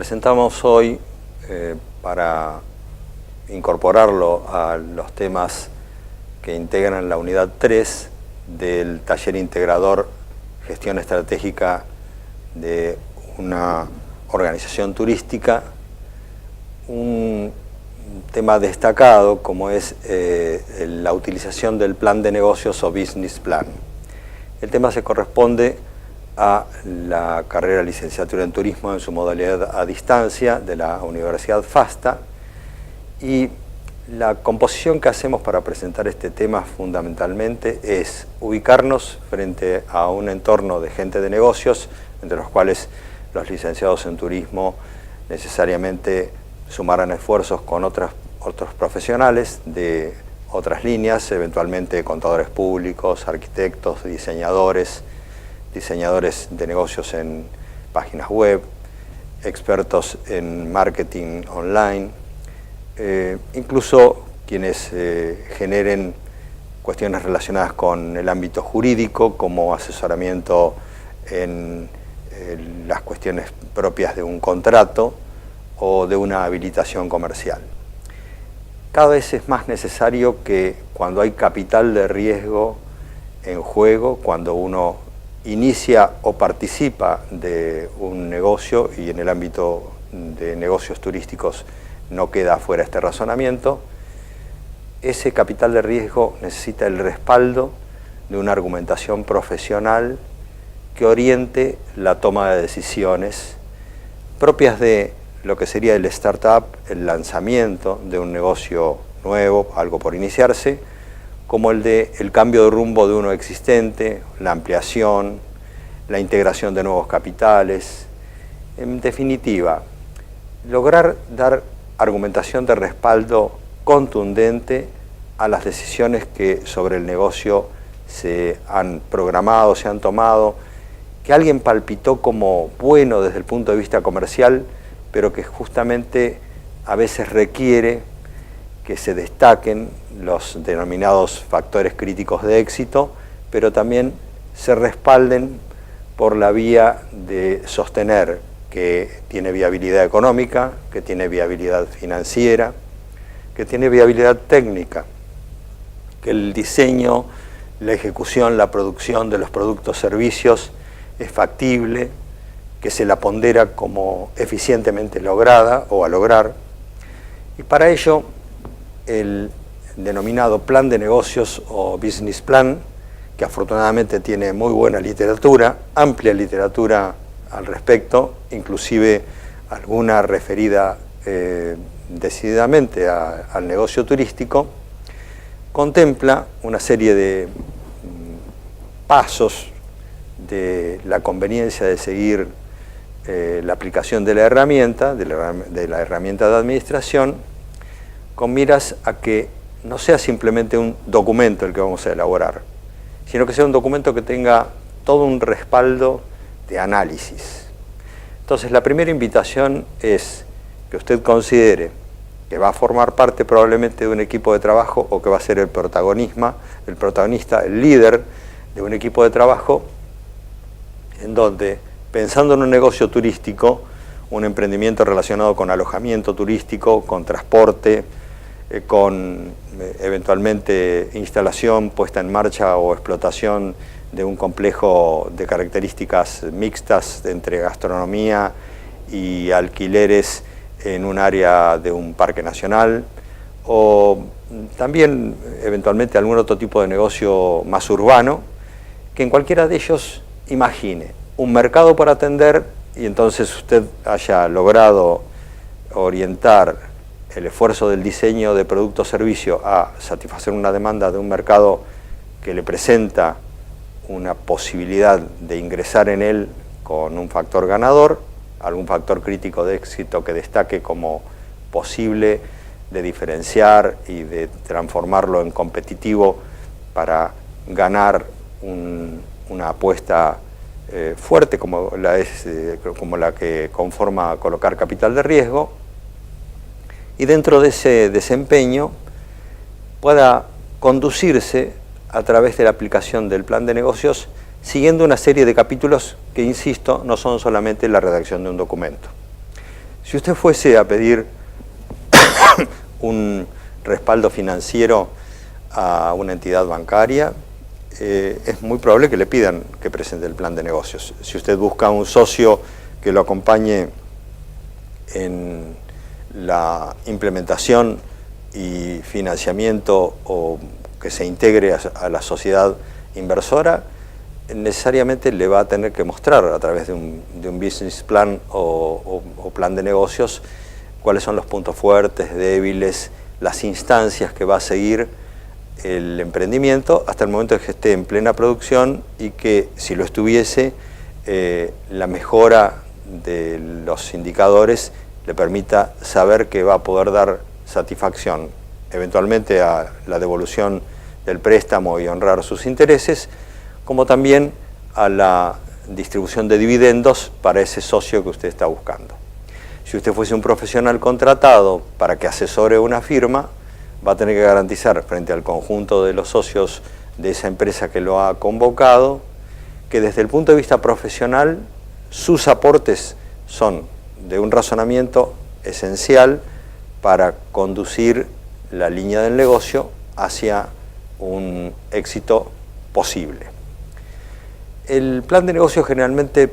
presentamos hoy para incorporarlo a los temas que integran la unidad 3 del taller integrador Gestión Estratégica de una organización turística, un tema destacado como es la utilización del plan de negocios o business plan. El tema se corresponde a la carrera de licenciatura en turismo en su modalidad a distancia de la Universidad FASTA, y la composición que hacemos para presentar este tema fundamentalmente es ubicarnos frente a un entorno de gente de negocios, entre los cuales los licenciados en turismo necesariamente sumarán esfuerzos con otros profesionales de otras líneas, eventualmente contadores públicos, arquitectos, diseñadores de negocios en páginas web, expertos en marketing online, incluso quienes generen cuestiones relacionadas con el ámbito jurídico, como asesoramiento en las cuestiones propias de un contrato o de una habilitación comercial. Cada vez es más necesario que cuando hay capital de riesgo en juego, cuando uno inicia o participa de un negocio, y en el ámbito de negocios turísticos no queda fuera este razonamiento, ese capital de riesgo necesita el respaldo de una argumentación profesional que oriente la toma de decisiones propias de lo que sería el startup, el lanzamiento de un negocio nuevo, algo por iniciarse, como el de el cambio de rumbo de uno existente, la ampliación, la integración de nuevos capitales. En definitiva, lograr dar argumentación de respaldo contundente a las decisiones que sobre el negocio se han programado, se han tomado, que alguien palpitó como bueno desde el punto de vista comercial, pero que justamente a veces requiere que se destaquen los denominados factores críticos de éxito, pero también se respalden por la vía de sostener que tiene viabilidad económica, que tiene viabilidad financiera, que tiene viabilidad técnica, que el diseño, la ejecución, la producción de los productos, servicios es factible, que se la pondera como eficientemente lograda o a lograr. Y para ello, el denominado plan de negocios o business plan, que afortunadamente tiene muy buena literatura, amplia literatura al respecto, inclusive alguna referida decididamente al negocio turístico, contempla una serie de pasos de la conveniencia de seguir la aplicación de la herramienta, de la herramienta de administración, con miras a que no sea simplemente un documento el que vamos a elaborar, sino que sea un documento que tenga todo un respaldo de análisis. Entonces, la primera invitación es que usted considere que va a formar parte probablemente de un equipo de trabajo, o que va a ser el protagonista, el líder de un equipo de trabajo, en donde, pensando en un negocio turístico, un emprendimiento relacionado con alojamiento turístico, con transporte, con eventualmente instalación, puesta en marcha o explotación de un complejo de características mixtas entre gastronomía y alquileres en un área de un parque nacional, o también eventualmente algún otro tipo de negocio más urbano, que en cualquiera de ellos imagine un mercado para atender, y entonces usted haya logrado orientar el esfuerzo del diseño de producto o servicio a satisfacer una demanda de un mercado que le presenta una posibilidad de ingresar en él con un factor ganador, algún factor crítico de éxito que destaque como posible de diferenciar y de transformarlo en competitivo para ganar una apuesta fuerte como la que conforma colocar capital de riesgo, y dentro de ese desempeño pueda conducirse a través de la aplicación del plan de negocios, siguiendo una serie de capítulos que, insisto, no son solamente la redacción de un documento, Si usted fuese a pedir un respaldo financiero a una entidad bancaria, es muy probable que le pidan que presente el plan de negocios. Si usted busca un socio que lo acompañe en la implementación y financiamiento o que se integre a la sociedad inversora, necesariamente le va a tener que mostrar a través de un business plan o plan de negocios cuáles son los puntos fuertes, débiles, las instancias que va a seguir el emprendimiento hasta el momento en que esté en plena producción y que, si lo estuviese, la mejora de los indicadores le permita saber que va a poder dar satisfacción eventualmente a la devolución del préstamo y honrar sus intereses, como también a la distribución de dividendos para ese socio que usted está buscando. Si usted fuese un profesional contratado para que asesore una firma, va a tener que garantizar frente al conjunto de los socios de esa empresa que lo ha convocado, que desde el punto de vista profesional sus aportes son de un razonamiento esencial para conducir la línea del negocio hacia un éxito posible. El plan de negocio generalmente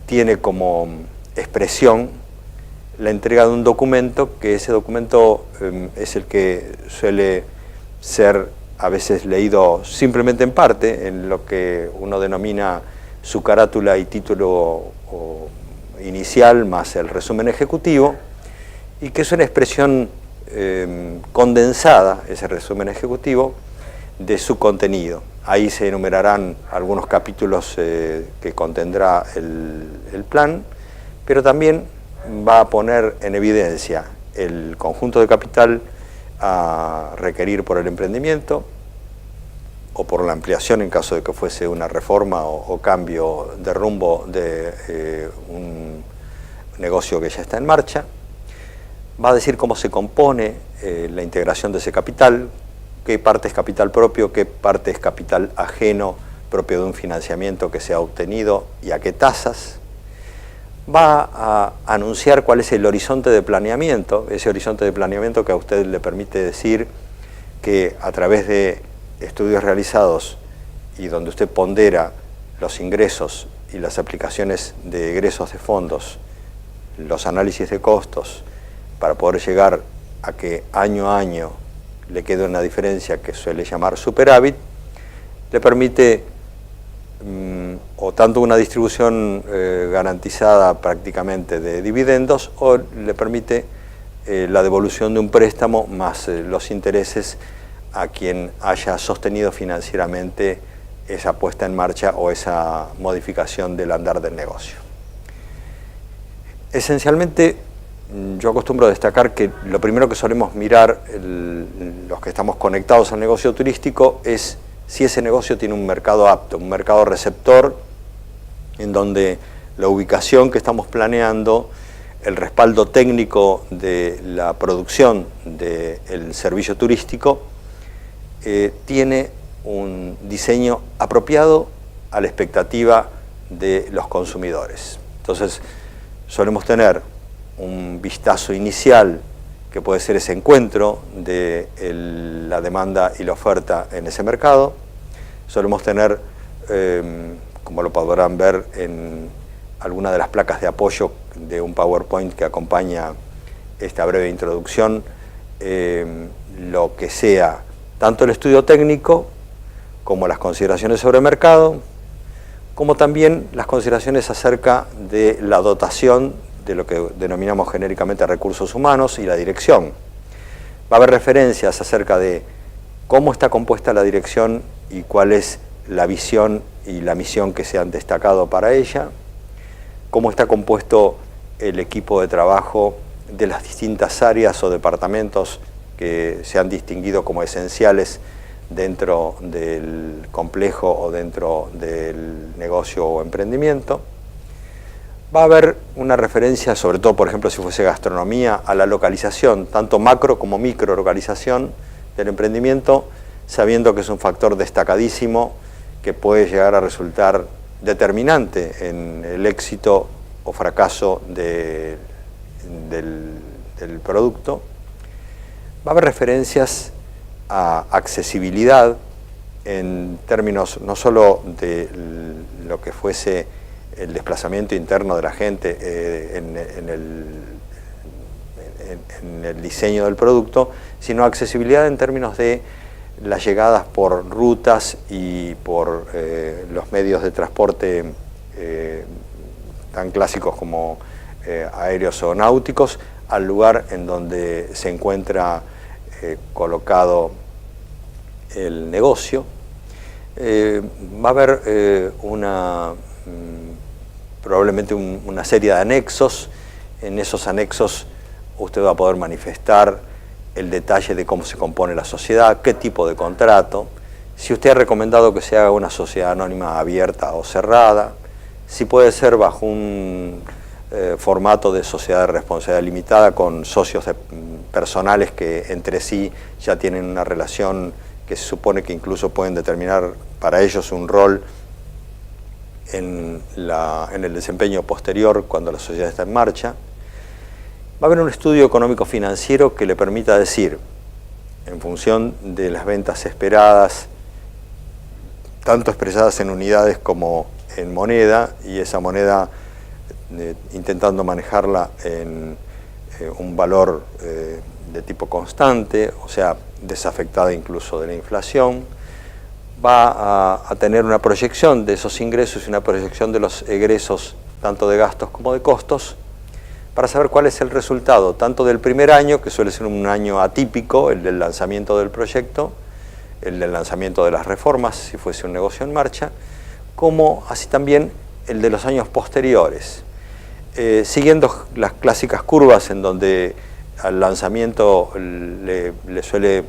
tiene como expresión la entrega de un documento, que ese documento es el que suele ser a veces leído simplemente en parte, en lo que uno denomina su carátula y título inicial más el resumen ejecutivo, y que es una expresión condensada, ese resumen ejecutivo, de su contenido. Ahí se enumerarán algunos capítulos que contendrá el plan, pero también va a poner en evidencia el conjunto de capital a requerir por el emprendimiento o por la ampliación en caso de que fuese una reforma o cambio de rumbo de un negocio que ya está en marcha. Va a decir cómo se compone la integración de ese capital, qué parte es capital propio, qué parte es capital ajeno propio de un financiamiento que se ha obtenido y a qué tasas. Va a anunciar cuál es el horizonte de planeamiento, ese horizonte de planeamiento que a usted le permite decir que a través de estudios realizados y donde usted pondera los ingresos y las aplicaciones de egresos de fondos, los análisis de costos, para poder llegar a que año a año le quede una diferencia que suele llamar superávit, le permite o tanto una distribución garantizada prácticamente de dividendos o le permite la devolución de un préstamo más los intereses a quien haya sostenido financieramente esa puesta en marcha o esa modificación del andar del negocio. Esencialmente, yo acostumbro destacar que lo primero que solemos mirar los que estamos conectados al negocio turístico es si ese negocio tiene un mercado apto, un mercado receptor, en donde la ubicación que estamos planeando, el respaldo técnico de la producción del servicio turístico, tiene un diseño apropiado a la expectativa de los consumidores. Entonces, solemos tener un vistazo inicial que puede ser ese encuentro de la demanda y la oferta en ese mercado. Solemos tener, como lo podrán ver en alguna de las placas de apoyo de un PowerPoint que acompaña esta breve introducción, lo que sea tanto el estudio técnico como las consideraciones sobre el mercado, como también las consideraciones acerca de la dotación de lo que denominamos genéricamente recursos humanos y la dirección. Va a haber referencias acerca de cómo está compuesta la dirección y cuál es la visión y la misión que se han destacado para ella, cómo está compuesto el equipo de trabajo de las distintas áreas o departamentos que se han distinguido como esenciales dentro del complejo o dentro del negocio o emprendimiento. Va a haber una referencia, sobre todo, por ejemplo, si fuese gastronomía, a la localización, tanto macro como micro localización del emprendimiento, sabiendo que es un factor destacadísimo que puede llegar a resultar determinante en el éxito o fracaso de del producto. Va a haber referencias a accesibilidad en términos no solo de lo que fuese el desplazamiento interno de la gente en el diseño del producto, sino accesibilidad en términos de las llegadas por rutas y por los medios de transporte tan clásicos como aéreos o náuticos al lugar en donde se encuentra colocado el negocio. Va a haber probablemente una serie de anexos. En esos anexos usted va a poder manifestar el detalle de cómo se compone la sociedad, qué tipo de contrato, si usted ha recomendado que se haga una sociedad anónima abierta o cerrada, si puede ser bajo un formato de sociedad de responsabilidad limitada con socios personales que entre sí ya tienen una relación que se supone que incluso pueden determinar para ellos un rol en el desempeño posterior cuando la sociedad está en marcha. Va a haber un estudio económico-financiero que le permita decir, en función de las ventas esperadas, tanto expresadas en unidades como en moneda, y esa moneda intentando manejarla en un valor de tipo constante, o sea, desafectada incluso de la inflación, va a tener una proyección de esos ingresos y una proyección de los egresos, tanto de gastos como de costos, para saber cuál es el resultado, tanto del primer año, que suele ser un año atípico, el del lanzamiento del proyecto, el del lanzamiento de las reformas, si fuese un negocio en marcha, como así también el de los años posteriores, siguiendo las clásicas curvas en donde al lanzamiento le suele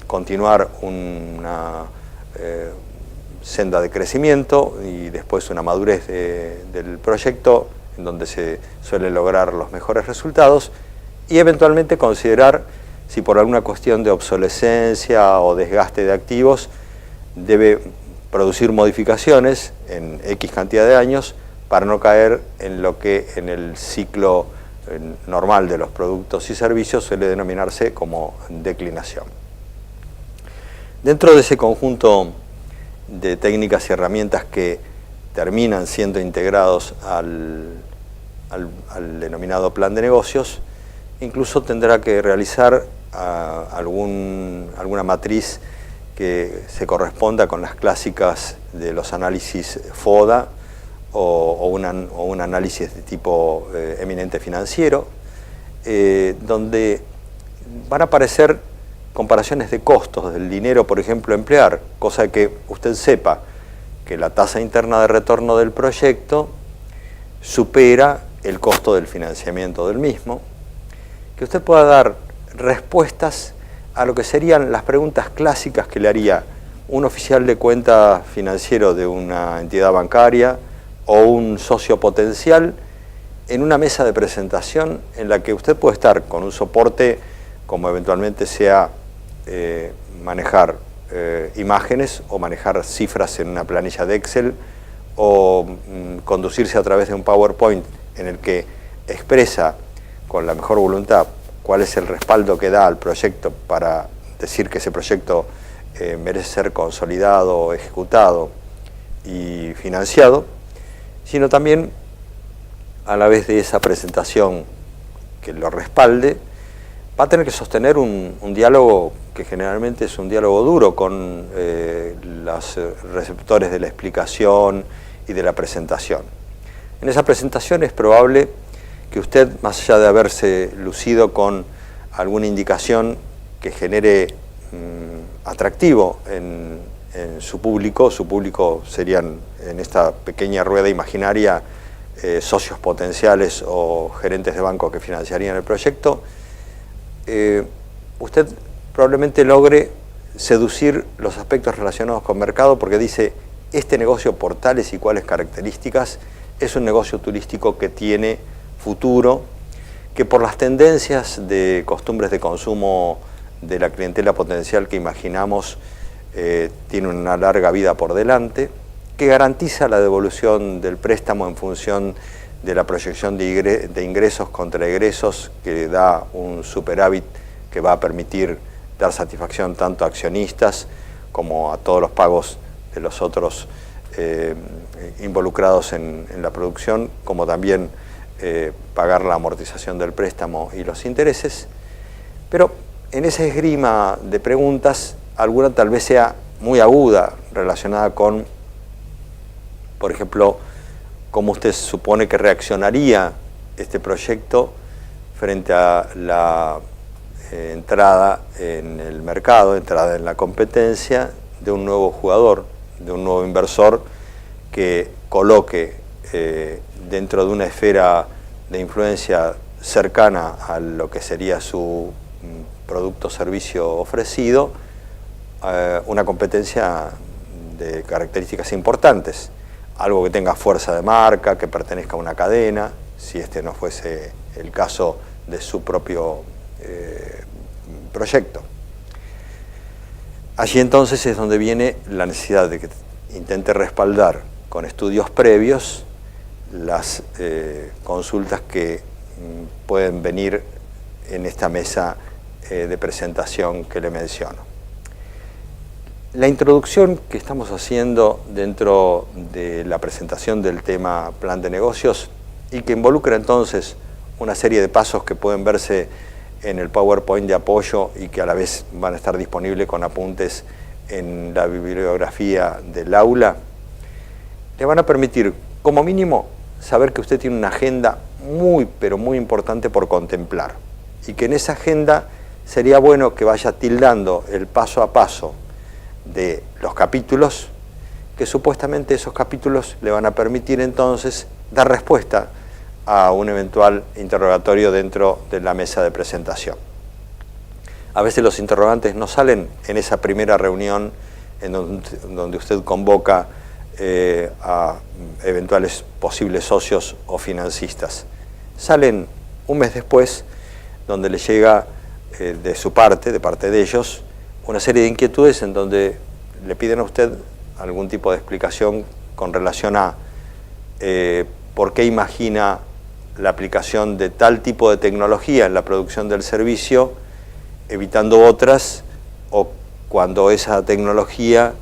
continuar una senda de crecimiento y después una madurez del proyecto en donde se suele lograr los mejores resultados, y eventualmente considerar si por alguna cuestión de obsolescencia o desgaste de activos debe producir modificaciones en X cantidad de años para no caer en lo que en el ciclo normal de los productos y servicios suele denominarse como declinación. Dentro de ese conjunto de técnicas y herramientas que terminan siendo integrados al denominado plan de negocios, incluso tendrá que realizar alguna matriz que se corresponda con las clásicas de los análisis FODA o un análisis de tipo eminente financiero, donde van a aparecer comparaciones de costos del dinero, por ejemplo, a emplear, cosa que usted sepa que la tasa interna de retorno del proyecto supera el costo del financiamiento del mismo, que usted pueda dar respuestas a lo que serían las preguntas clásicas que le haría un oficial de cuenta financiero de una entidad bancaria o un socio potencial en una mesa de presentación en la que usted puede estar con un soporte como eventualmente sea manejar imágenes o manejar cifras en una planilla de Excel o conducirse a través de un PowerPoint en el que expresa con la mejor voluntad cuál es el respaldo que da al proyecto para decir que ese proyecto merece ser consolidado, ejecutado y financiado, sino también a la vez de esa presentación que lo respalde, va a tener que sostener un diálogo que generalmente es un diálogo duro con los receptores de la explicación y de la presentación. En esa presentación es probable que usted, más allá de haberse lucido con alguna indicación que genere atractivo en su público serían en esta pequeña rueda imaginaria socios potenciales o gerentes de banco que financiarían el proyecto, usted probablemente logre seducir los aspectos relacionados con mercado porque dice, este negocio por tales y cuales características es un negocio turístico que tiene futuro, que por las tendencias de costumbres de consumo de la clientela potencial que imaginamos tiene una larga vida por delante, que garantiza la devolución del préstamo en función de la proyección de ingresos contra egresos, que da un superávit que va a permitir dar satisfacción tanto a accionistas como a todos los pagos de los otros involucrados en la producción, como también pagar la amortización del préstamo y los intereses. Pero en esa esgrima de preguntas, alguna tal vez sea muy aguda, relacionada con, por ejemplo, cómo usted supone que reaccionaría este proyecto frente a la entrada en el mercado, entrada en la competencia de un nuevo jugador, de un nuevo inversor que coloque dentro de una esfera de influencia cercana a lo que sería su producto o servicio ofrecido, una competencia de características importantes, algo que tenga fuerza de marca, que pertenezca a una cadena, si este no fuese el caso de su propio proyecto. Allí entonces es donde viene la necesidad de que intente respaldar con estudios previos las consultas que pueden venir en esta mesa de presentación que le menciono. La introducción que estamos haciendo dentro de la presentación del tema plan de negocios y que involucra entonces una serie de pasos que pueden verse en el PowerPoint de apoyo y que a la vez van a estar disponibles con apuntes en la bibliografía del aula, le van a permitir, como mínimo, saber que usted tiene una agenda muy, pero muy importante por contemplar y que en esa agenda sería bueno que vaya tildando el paso a paso de los capítulos, que supuestamente esos capítulos le van a permitir entonces dar respuesta a un eventual interrogatorio dentro de la mesa de presentación. A veces los interrogantes no salen en esa primera reunión en donde usted convoca a eventuales posibles socios o financistas. Salen un mes después, donde le llega de su parte, de parte de ellos, una serie de inquietudes en donde le piden a usted algún tipo de explicación con relación a por qué imagina la aplicación de tal tipo de tecnología en la producción del servicio, evitando otras, o cuando esa tecnología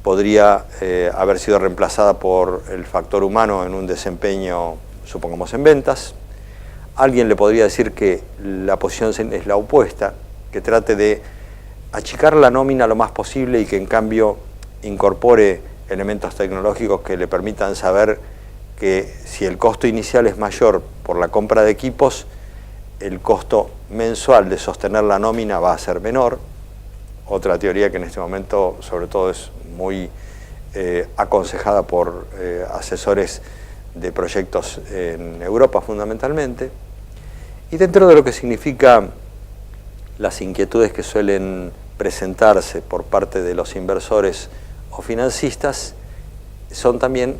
podría haber sido reemplazada por el factor humano en un desempeño, supongamos, en ventas. Alguien le podría decir que la posición es la opuesta, que trate de achicar la nómina lo más posible y que en cambio incorpore elementos tecnológicos que le permitan saber que si el costo inicial es mayor por la compra de equipos, el costo mensual de sostener la nómina va a ser menor. Otra teoría que en este momento sobre todo es muy aconsejada por asesores de proyectos en Europa fundamentalmente. Y dentro de lo que significa las inquietudes que suelen presentarse por parte de los inversores o financistas, son también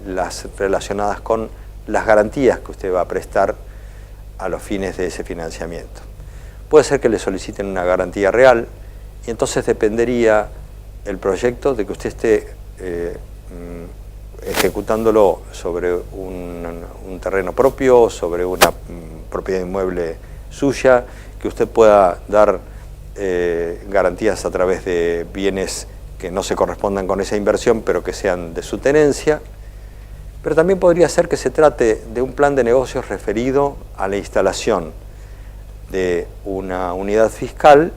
las relacionadas con las garantías que usted va a prestar a los fines de ese financiamiento. Puede ser que le soliciten una garantía real y entonces dependería el proyecto de que usted esté ejecutándolo sobre un terreno propio, sobre una propiedad inmueble suya, que usted pueda dar garantías a través de bienes que no se correspondan con esa inversión, pero que sean de su tenencia. Pero también podría ser que se trate de un plan de negocios referido a la instalación de una unidad fiscal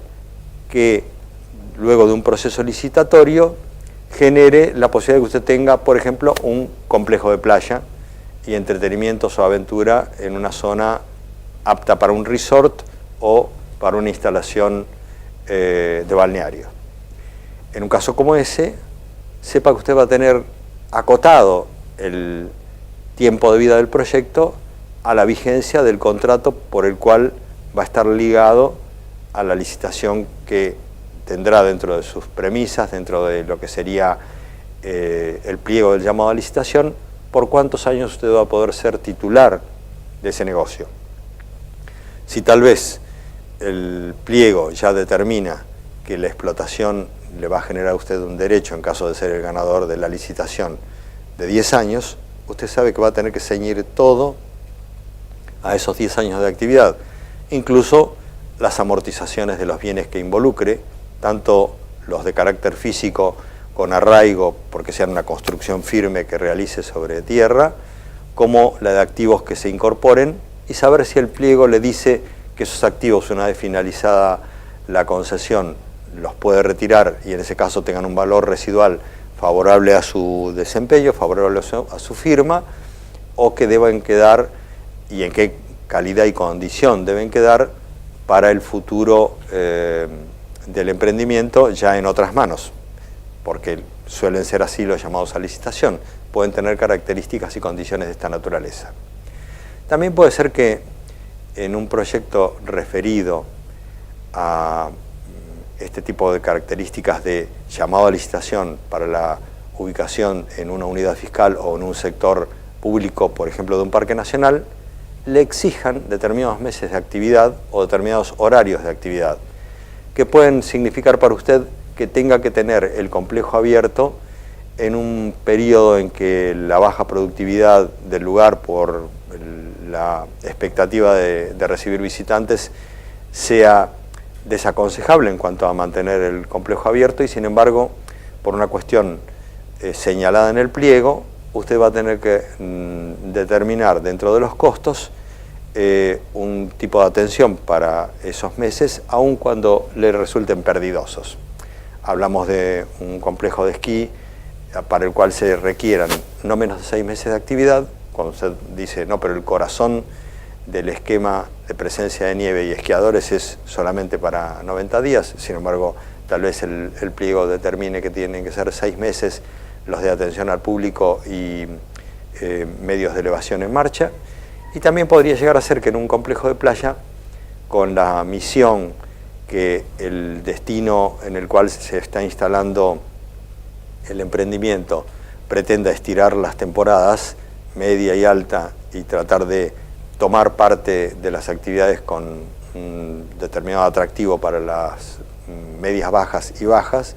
que, luego de un proceso licitatorio, genere la posibilidad de que usted tenga, por ejemplo, un complejo de playa y entretenimientos o aventura en una zona apta para un resort o para una instalación de balneario. En un caso como ese, sepa que usted va a tener acotado el tiempo de vida del proyecto a la vigencia del contrato por el cual va a estar ligado a la licitación que tendrá dentro de sus premisas, dentro de lo que sería el pliego del llamado a licitación, por cuántos años usted va a poder ser titular de ese negocio. Si tal vez el pliego ya determina que la explotación le va a generar a usted un derecho en caso de ser el ganador de la licitación de 10 años, usted sabe que va a tener que ceñir todo a esos 10 años de actividad, incluso las amortizaciones de los bienes que involucre, tanto los de carácter físico con arraigo, porque sean una construcción firme que realice sobre tierra, como la de activos que se incorporen, y saber si el pliego le dice que esos activos, una vez finalizada la concesión, los puede retirar y en ese caso tengan un valor residual favorable a su desempeño, favorable a su firma, o que deben quedar, y en qué calidad y condición deben quedar para el futuro del emprendimiento ya en otras manos, porque suelen ser así los llamados a licitación, pueden tener características y condiciones de esta naturaleza. También puede ser que en un proyecto referido a este tipo de características de llamado a licitación para la ubicación en una unidad fiscal o en un sector público, por ejemplo, de un parque nacional, le exijan determinados meses de actividad o determinados horarios de actividad, que pueden significar para usted que tenga que tener el complejo abierto en un periodo en que la baja productividad del lugar por la expectativa de recibir visitantes sea desaconsejable en cuanto a mantener el complejo abierto, y sin embargo, por una cuestión señalada en el pliego, usted va a tener que determinar dentro de los costos un tipo de atención para esos meses, aun cuando le resulten perdidosos. Hablamos de un complejo de esquí para el cual se requieran no menos de 6 meses de actividad. Cuando usted dice, no, pero el corazón del esquema de presencia de nieve y esquiadores es solamente para 90 días, sin embargo, tal vez el pliego determine que tienen que ser 6 meses los de atención al público y medios de elevación en marcha. Y también podría llegar a ser que en un complejo de playa, con la misión que el destino en el cual se está instalando el emprendimiento pretenda estirar las temporadas media y alta y tratar de tomar parte de las actividades con un determinado atractivo para las medias bajas y bajas,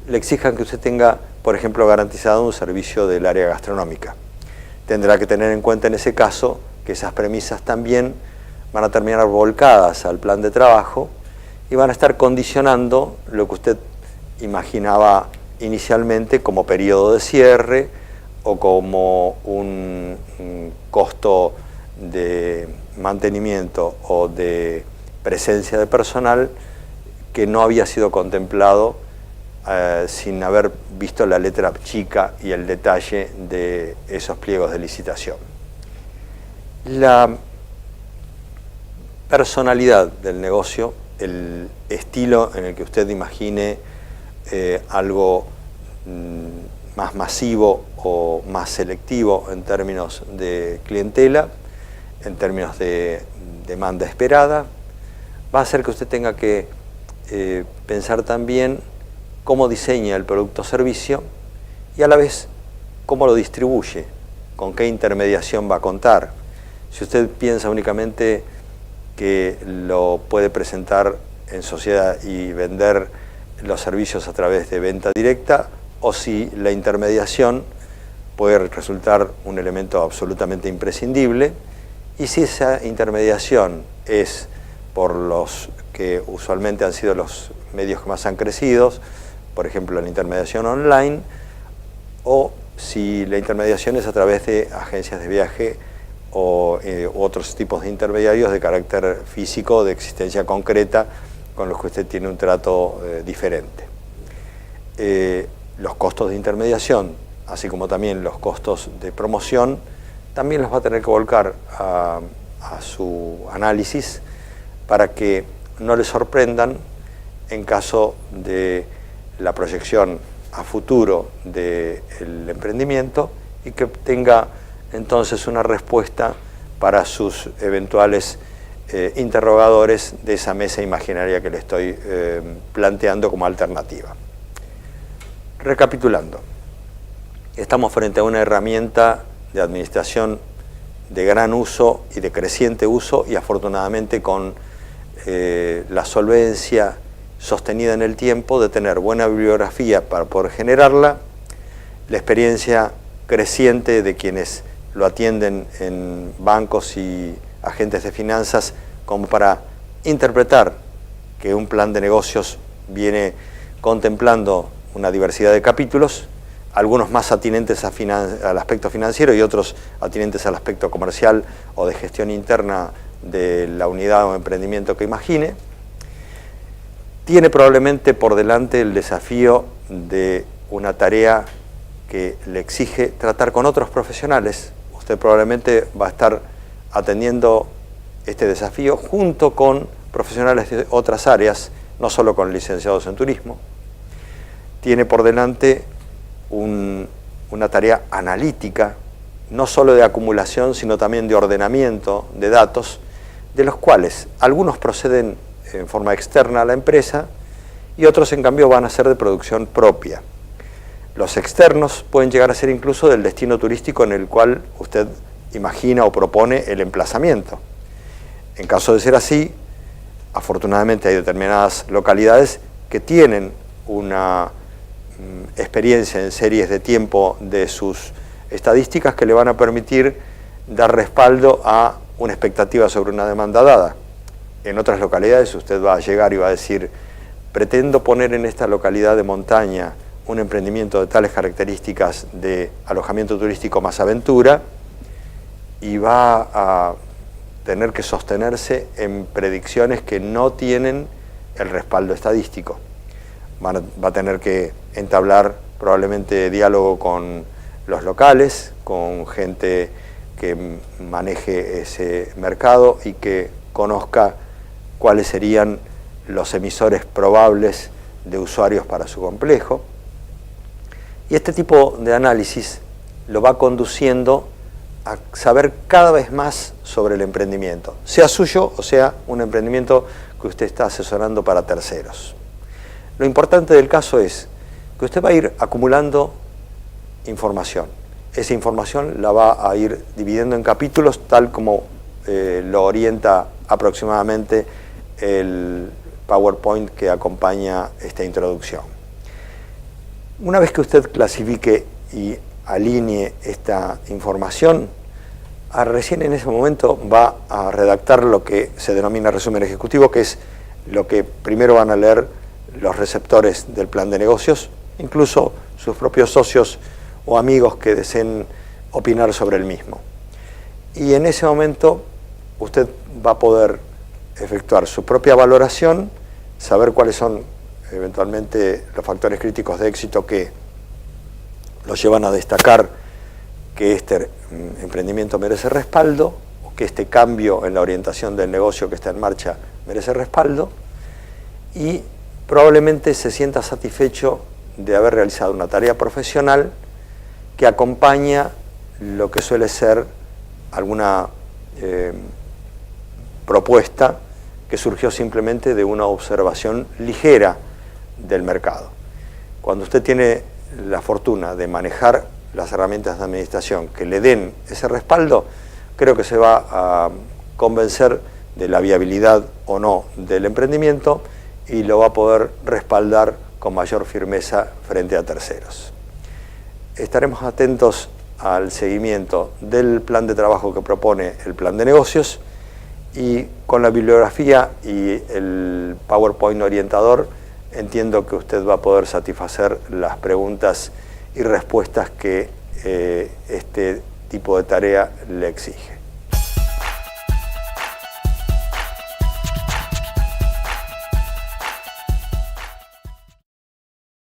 le exijan que usted tenga, por ejemplo, garantizado un servicio del área gastronómica. Tendrá que tener en cuenta en ese caso que esas premisas también van a terminar volcadas al plan de trabajo y van a estar condicionando lo que usted imaginaba inicialmente como periodo de cierre o como un costo de mantenimiento o de presencia de personal que no había sido contemplado sin haber visto la letra chica y el detalle de esos pliegos de licitación. La personalidad del negocio, el estilo en el que usted imagine algo más masivo o más selectivo en términos de clientela, en términos de demanda esperada, va a hacer que usted tenga que pensar también cómo diseña el producto o servicio y a la vez cómo lo distribuye, con qué intermediación va a contar. Si usted piensa únicamente que lo puede presentar en sociedad y vender los servicios a través de venta directa, o si la intermediación puede resultar un elemento absolutamente imprescindible, y si esa intermediación es por los que usualmente han sido los medios que más han crecido, por ejemplo la intermediación online, o si la intermediación es a través de agencias de viaje o otros tipos de intermediarios de carácter físico, de existencia concreta, con los que usted tiene un trato diferente. Los costos de intermediación, así como también los costos de promoción, también los va a tener que volcar a su análisis para que no le sorprendan en caso de la proyección a futuro del emprendimiento y que tenga entonces una respuesta para sus eventuales interrogadores de esa mesa imaginaria que le estoy planteando como alternativa. Recapitulando, estamos frente a una herramienta de administración de gran uso y de creciente uso y afortunadamente con la solvencia sostenida en el tiempo de tener buena bibliografía para poder generarla, la experiencia creciente de quienes lo atienden en bancos y agentes de finanzas como para interpretar que un plan de negocios viene contemplando una diversidad de capítulos, algunos más atinentes al aspecto financiero y otros atinentes al aspecto comercial o de gestión interna de la unidad o emprendimiento que imagine. Tiene probablemente por delante el desafío de una tarea que le exige tratar con otros profesionales. Usted probablemente va a estar atendiendo este desafío junto con profesionales de otras áreas, no solo con licenciados en turismo. Tiene por delante una tarea analítica, no solo de acumulación, sino también de ordenamiento de datos, de los cuales algunos proceden en forma externa a la empresa y otros en cambio van a ser de producción propia. Los externos pueden llegar a ser incluso del destino turístico en el cual usted imagina o propone el emplazamiento. En caso de ser así, afortunadamente hay determinadas localidades que tienen una experiencia en series de tiempo de sus estadísticas que le van a permitir dar respaldo a una expectativa sobre una demanda dada. En otras localidades usted va a llegar y va a decir, pretendo poner en esta localidad de montaña un emprendimiento de tales características de alojamiento turístico más aventura, y va a tener que sostenerse en predicciones que no tienen el respaldo estadístico. Va a tener que entablar probablemente diálogo con los locales, con gente que maneje ese mercado y que conozca cuáles serían los emisores probables de usuarios para su complejo. Y este tipo de análisis lo va conduciendo a saber cada vez más sobre el emprendimiento, sea suyo o sea un emprendimiento que usted está asesorando para terceros. Lo importante del caso es que usted va a ir acumulando información. Esa información la va a ir dividiendo en capítulos tal como lo orienta aproximadamente el PowerPoint que acompaña esta introducción. Una vez que usted clasifique y alinee esta información, recién en ese momento va a redactar lo que se denomina resumen ejecutivo, que es lo que primero van a leer los receptores del plan de negocios, incluso sus propios socios o amigos que deseen opinar sobre el mismo. Y en ese momento usted va a poder efectuar su propia valoración, saber cuáles son eventualmente los factores críticos de éxito que los llevan a destacar que este emprendimiento merece respaldo, o que este cambio en la orientación del negocio que está en marcha merece respaldo, y probablemente se sienta satisfecho de haber realizado una tarea profesional que acompaña lo que suele ser alguna propuesta que surgió simplemente de una observación ligera del mercado. Cuando usted tiene la fortuna de manejar las herramientas de administración que le den ese respaldo, creo que se va a convencer de la viabilidad o no del emprendimiento y lo va a poder respaldar con mayor firmeza frente a terceros. Estaremos atentos al seguimiento del plan de trabajo que propone el plan de negocios, y con la bibliografía y el PowerPoint orientador entiendo que usted va a poder satisfacer las preguntas y respuestas que este tipo de tarea le exige.